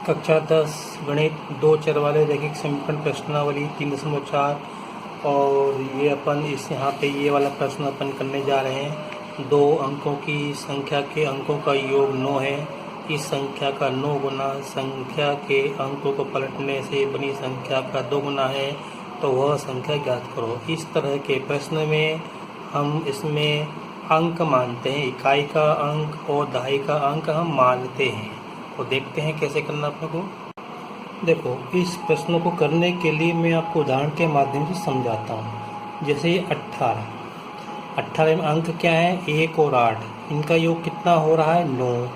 कक्षा 10 गणित 2 चर वाले रैखिक समीकरण प्रश्नावली 3.4। और ये अपन इस यहाँ पे ये वाला प्रश्न अपन करने जा रहे हैं। 2 अंकों की संख्या के अंकों का योग 9 है। इस संख्या का 9 गुना संख्या के अंकों को पलटने से बनी संख्या का 2 गुना है, तो वह संख्या ज्ञात करो। इस तरह के प्रश्न में हम इसमें अंक मानते हैं, इकाई का अंक और दहाई का अंक हम मानते हैं। तो देखते हैं कैसे करना अपने को। देखो, इस प्रश्न को करने के लिए मैं आपको उदाहरण के माध्यम से समझाता हूँ। जैसे 18 में अंक क्या है, 1 और 8, इनका योग कितना हो रहा है, 9।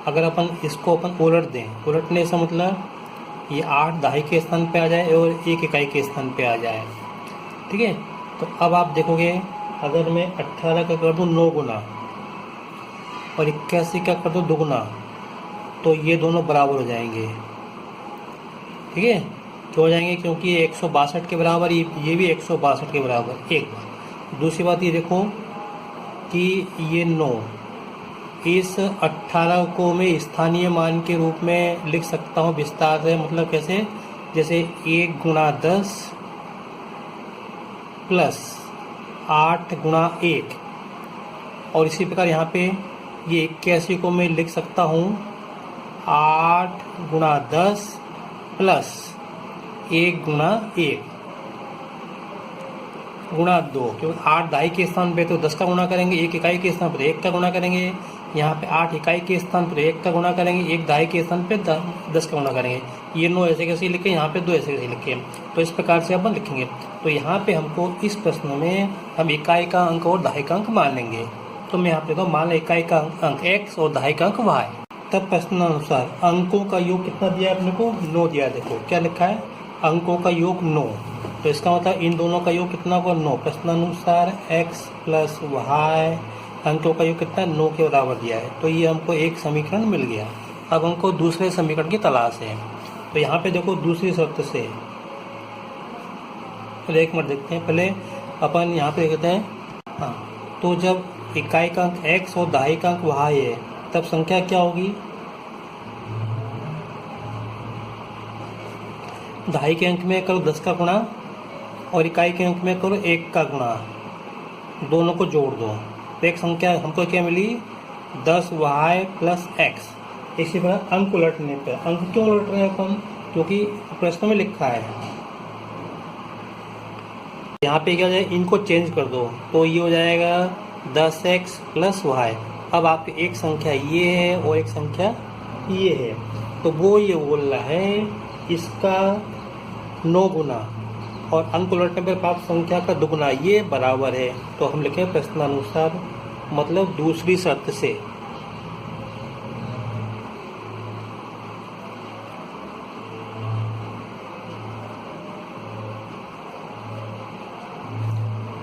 अगर अपन इसको उलट दें, उलटने से मतलब ये 8 दहाई के स्थान पे आ जाए और 1 इकाई के स्थान पे आ जाए। ठीक है, तो अब आप देखोगे, अगर मैं 18 का कर दूँ 9 गुना और 81 का कर दूँ 2 गुना, तो ये दोनों बराबर हो जाएंगे। ठीक है, क्यों हो जाएंगे, क्योंकि ये 162 के बराबर, ये भी 162 के बराबर। एक बात। दूसरी बात ये देखो कि ये 9, इस 18 को मैं स्थानीय मान के रूप में लिख सकता हूँ विस्तार से। मतलब कैसे, जैसे 1 गुणा 10 प्लस 8 गुणा 1। और इसी प्रकार यहाँ पे ये 81 को मैं लिख सकता हूँ 8 गुणा 10 प्लस 1 गुणा 1 गुणा 2। क्योंकि 8 दहाई के स्थान पे तो 10 का गुणा करेंगे, 1 इकाई के स्थान पर 1 का गुणा करेंगे। यहाँ पे 8 इकाई के स्थान पर 1 का गुणा करेंगे, 1 दहाई के स्थान पे 10 का गुणा करेंगे। ये 9 ऐसे कैसे लिखे, यहाँ पे 2 ऐसे कैसे लिखे, तो इस प्रकार से अपन लिखेंगे। तो यहाँ पे हमको इस प्रश्न में हम इकाई का अंक और दहाई का अंक मान लेंगे। तो मैं यहाँ पे तो मान लें इकाई का अंक x और दहाई का अंक y। तब प्रश्नानुसार अंकों का योग कितना दिया है अपने को, 9 दिया है। देखो क्या लिखा है, अंकों का योग 9, तो इसका मतलब इन दोनों का योग कितना होगा, 9। प्रश्नानुसार x प्लस y अंकों का योग कितना, 9 के बराबर दिया है। तो ये हमको एक समीकरण मिल गया। अब हमको दूसरे समीकरण की तलाश है। तो यहाँ पे देखो दूसरी शर्त से, पहले एक मिनट देखते हैं। पहले अपन यहाँ पे देखते हैं, हाँ, तो जब इकाई का अंक x और दहाई का अंक y है, तब संख्या क्या होगी, दहाई के अंक में करो 10 का गुणा और इकाई के अंक में करो 1 का गुणा, दोनों को जोड़ दो तो एक संख्या हमको क्या मिली, 10y प्लस x। इसी तरह अंक उलटने पर, अंक क्यों उलट रहे हैं अपन, क्योंकि प्रश्न में लिखा है। यहाँ पे क्या हो जाए, इनको चेंज कर दो तो ये हो जाएगा 10x प्लस y। अब आपकी एक संख्या ये है और एक संख्या ये है, तो वो ये बोल रहा है इसका 9 गुना और अंक उलटने पर प्राप्त संख्या का 2 गुना ये बराबर है। तो हम लिखें प्रश्नानुसार, मतलब दूसरी शर्त से।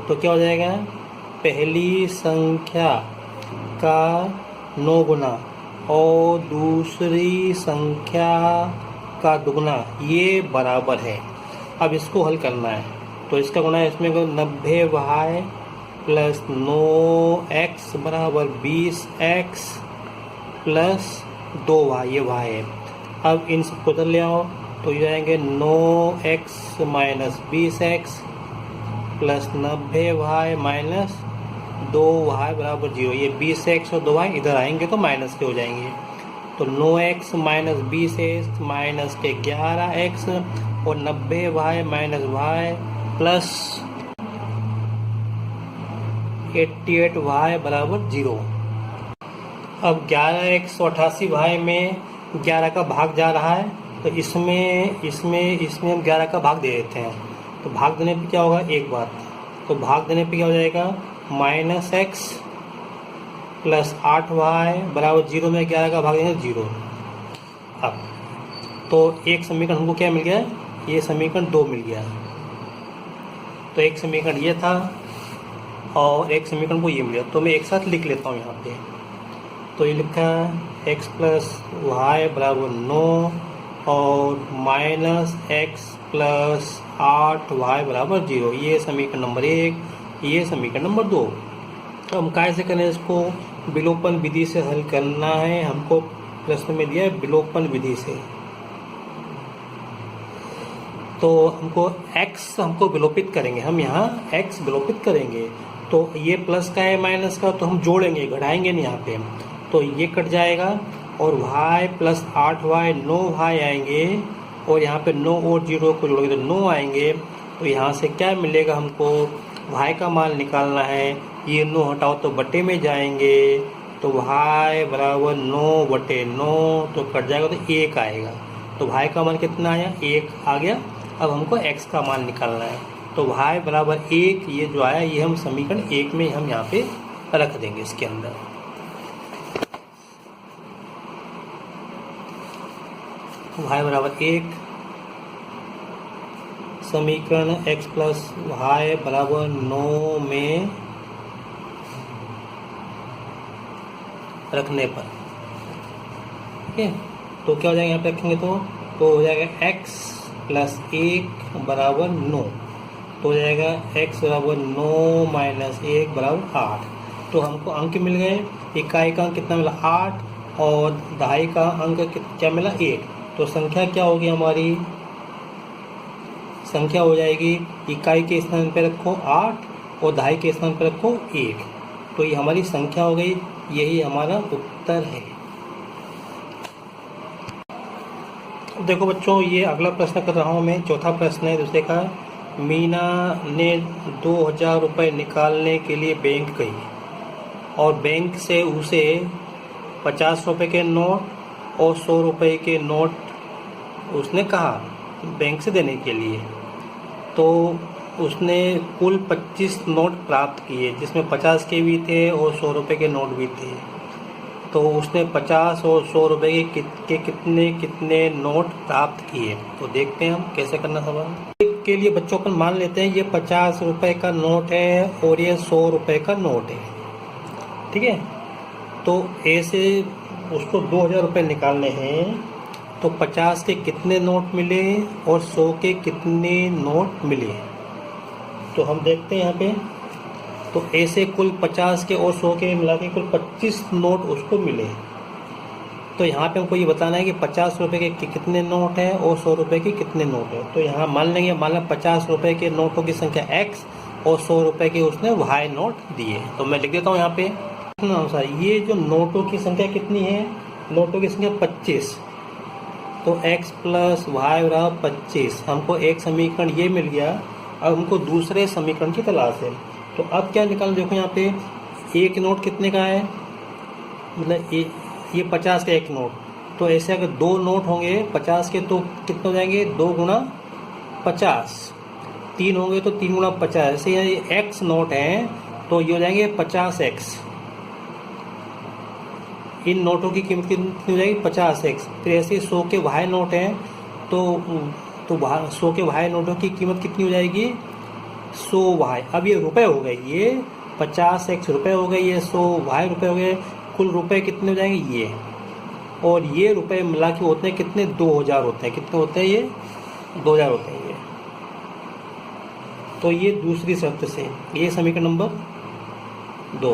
तो क्या हो जाएगा, पहली संख्या का 9 गुना और दूसरी संख्या का 2 गुना ये बराबर है। अब इसको हल करना है, तो इसका गुना इसमें 90y प्लस 9x बराबर 20x प्लस 2y, ये y है। अब इन सबको उधर ले आओ तो ये जाएंगे 9x minus 20x plus 90y minus 2y बराबर 0। ये 20x और 2y इधर आएंगे तो माइनस के हो जाएंगे। तो 9x माइनस 20x माइनस के 11x और 90y minus y plus 88y बराबर 0। अब 11x और 88y में 11 का भाग जा रहा है, तो इसमें हम 11 का भाग दे देते हैं। तो भाग देने पे क्या होगा, एक बात, तो भाग देने पे क्या हो जाएगा, माइनस x प्लस 8y बराबर 0 में 11 का भाग देंगे 0। अब तो एक समीकरण हमको क्या मिल गया, ये समीकरण 2 मिल गया। तो एक समीकरण ये था और एक समीकरण को ये मिल गया, तो मैं एक साथ लिख लेता हूँ यहाँ पे। तो ये लिखा है x प्लस वाई बराबर 9 और माइनस x प्लस 8y बराबर 0। ये समीकरण नंबर 1, ये समीकरण नंबर 2। तो हम कैसे करें इसको, विलोपन विधि से हल करना है। हमको प्रश्न में दिया है विलोपन विधि से। तो हमको x हमको विलोपित करेंगे, हम यहाँ x विलोपित करेंगे। तो ये प्लस का है माइनस का, तो हम जोड़ेंगे, घटाएंगे नहीं यहाँ पे। तो ये कट जाएगा और y प्लस 8y 9y आएंगे, और यहाँ पे 9 और 0 को जोड़ोगे तो 9 आएंगे। तो यहाँ से क्या मिलेगा हमको, y का मान निकालना है। ये 9 हटाओ तो बटे में जाएंगे, तो y बराबर 9/9, तो कट जाएगा तो 1 आएगा। तो y का मान कितना आया, 1 आ गया। अब हमको x का मान निकालना है, तो y बराबर 1, ये जो आया ये हम समीकरण 1 में हम यहाँ पे रख देंगे इसके अंदर। y बराबर 1, समीकरण x प्लस y बराबर 9 में रखने पर, ठीक है। तो क्या हो जाएगा, यहाँ पे रखेंगे तो हो जाएगा x प्लस 1 बराबर 9, तो हो जाएगा x बराबर 9 माइनस 1 बराबर 8। तो हमको अंक मिल गए, इकाई का अंक कितना मिला 8, और दहाई का अंक क्या मिला 1। तो संख्या क्या होगी हमारी, संख्या हो जाएगी इकाई के स्थान पर रखो 8 और दहाई के स्थान पर रखो 1। तो ये हमारी संख्या हो गई, यही हमारा उत्तर है। देखो बच्चों, ये अगला प्रश्न कर रहा हूँ मैं, चौथा प्रश्न है दूसरे का। मीना ने 2000 रुपये निकालने के लिए बैंक गई और बैंक से उसे 50 रुपये के नोट और 100 रुपये के नोट उसने कहा बैंक से देने के लिए। तो उसने कुल 25 नोट प्राप्त किए, जिसमें 50 के भी थे और 100 रुपये के नोट भी थे। तो उसने 50 और 100 रुपये के कितने कितने नोट प्राप्त किए। तो देखते हैं हम कैसे करना सवाल। के लिए बच्चों अपन मान लेते हैं ये 50 रुपये का नोट है और ये 100 रुपये का नोट है, ठीक है। तो ऐसे उसको 2000 रुपये निकालने हैं, तो 50 के कितने नोट मिले और 100 के कितने नोट मिले। तो हम देखते हैं यहाँ पे, तो ऐसे कुल 50 के और 100 के मिला के कुल 25 नोट उसको मिले। तो यहाँ पे हमको ये बताना है कि 50 रुपये के कितने नोट हैं और 100 रुपये के कितने नोट हैं। तो यहाँ मान लेंगे, मान लें 50 रुपये के नोटों की संख्या x और 100 रुपये के उसने y नोट दिए। तो मैं लिख देता हूँ यहाँ पे अनुसार, ये जो नोटों की संख्या कितनी है, नोटों की संख्या 25। तो x प्लस वाई बराबर 25, हमको एक समीकरण ये मिल गया। अब हमको दूसरे समीकरण की तलाश है। तो अब क्या निकालना, देखो यहाँ पे एक नोट कितने का है, मतलब ये 50 का एक नोट। तो ऐसे अगर 2 नोट होंगे 50 के तो कितने हो जाएंगे, 2 गुना 50। 3 होंगे तो 3 गुना 50। ऐसे ये x नोट हैं तो ये हो जाएंगे 50x। इन नोटों की कीमत कितनी हो जाएगी 50x। फिर ऐसे 100 के y नोट हैं तो 100 के y नोटों की कीमत कितनी हो जाएगी 100y। अब ये रुपए हो गए, ये 50x रुपए हो गए, ये 100y रुपए हो गए। कुल रुपए कितने हो जाएंगे ये, और ये रुपए मिला के होते हैं कितने, 2000 होते हैं। कितने होते हैं ये, 2000 होते हैं ये। तो ये दूसरी शर्त से, ये समीकरण नंबर 2।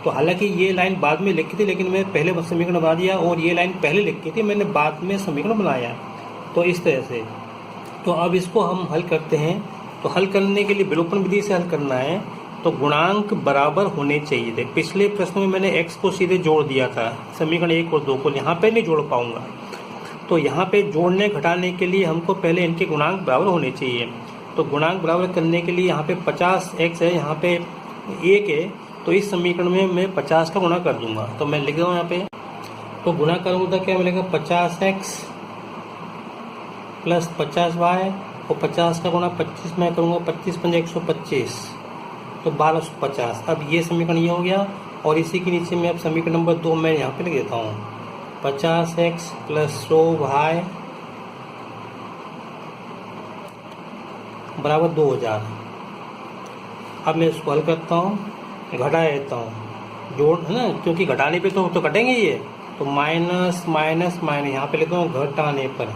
तो हालांकि ये लाइन बाद में लिखी थी, लेकिन मैं पहले समीकरण बना दिया, और ये लाइन पहले लिखी थी मैंने, बाद में समीकरण बनाया। तो इस तरह से। तो अब इसको हम हल करते हैं। तो हल करने के लिए विलोपन विधि से हल करना है। तो गुणांक बराबर होने चाहिए थे। पिछले प्रश्न में मैंने x को सीधे जोड़ दिया था, समीकरण 1 और 2 को। यहाँ पे नहीं जोड़ पाऊंगा, तो यहाँ पे जोड़ने घटाने के लिए हमको पहले इनके गुणांक बराबर होने चाहिए। तो गुणांक बराबर करने के लिए यहाँ पे 50x है, यहाँ पे 1 है, तो इस समीकरण में मैं 50 का गुणा कर दूंगा। तो मैं लिख रहा हूँ यहाँ पे, तो गुणा करूँगा तो क्या मिलेगा 50x प्लस 50y, और 50 का गुणा 25 में करूँगा, 25 पंजे 125, तो 1250। अब ये समीकरण ये हो गया, और इसी के नीचे में अब समीकरण नंबर 2 मैं यहाँ पे लिख देता हूँ, 50x प्लस 100y बराबर 2000। अब मैं इसको हल करता हूँ, घटा देता हूँ, जोड़ है ना, क्योंकि घटाने पे तो कटेंगे ये। तो माइनस माइनस माइनस यहाँ पे लिखता हूँ घटाने पर।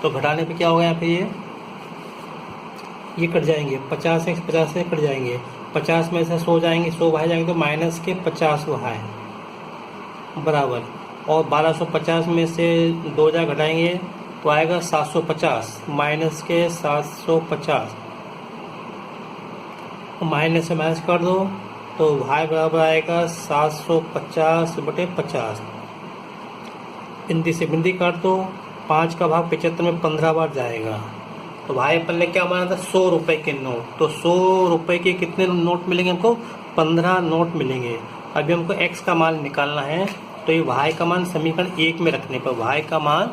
तो घटाने पे क्या होगा यहाँ पे, ये कट जाएंगे, 50x 50 से कट जाएंगे, 50 में से 100 जाएंगे, 100 बाहर जाएंगे, तो माइनस के 50 बाहर बराबर। और 1250 में से 2000 घटाएंगे तो आएगा 750, माइनस के 750, माइनस से माइनस कर दो तो y बराबर आएगा 750/50। बिंदी से बिंदी काट दो, 5 का भाग 75 में 15 बार जाएगा। तो भाई अपन ने क्या माना था, 100 रुपए के नोट। तो 100 रुपए के कितने नोट मिलेंगे हमको, 15 नोट मिलेंगे। अभी हमको x का मान निकालना है, तो ये y का मान समीकरण 1 में रखने पर y का मान,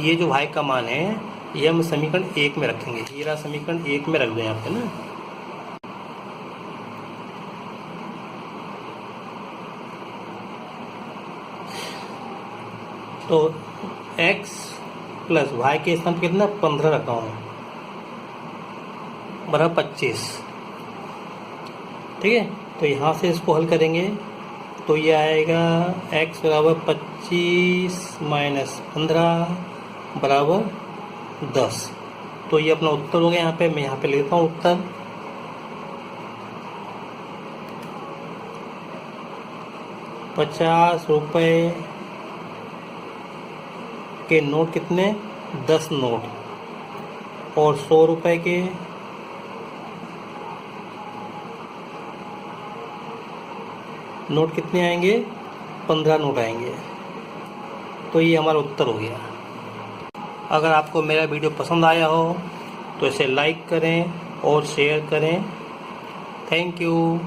ये जो y का मान है ये हम समीकरण 1 में रखेंगे। ये रहा समीकरण 1 में रख दें यहाँ पे ना। तो x प्लस y के स्थान पर कितना 15 रखा हूँ बराबर 25। ठीक है, तो यहाँ से इसको हल करेंगे तो ये आएगा x बराबर 25 माइनस 15 बराबर 10। तो ये अपना उत्तर हो गया। यहाँ पे मैं यहाँ पे लेता हूँ उत्तर। ₹50 के नोट कितने, 10 नोट, और 100 रुपए के नोट कितने आएंगे, 15 नोट आएंगे। तो ये हमारा उत्तर हो गया। अगर आपको मेरा वीडियो पसंद आया हो तो इसे लाइक करें और शेयर करें। Thank you.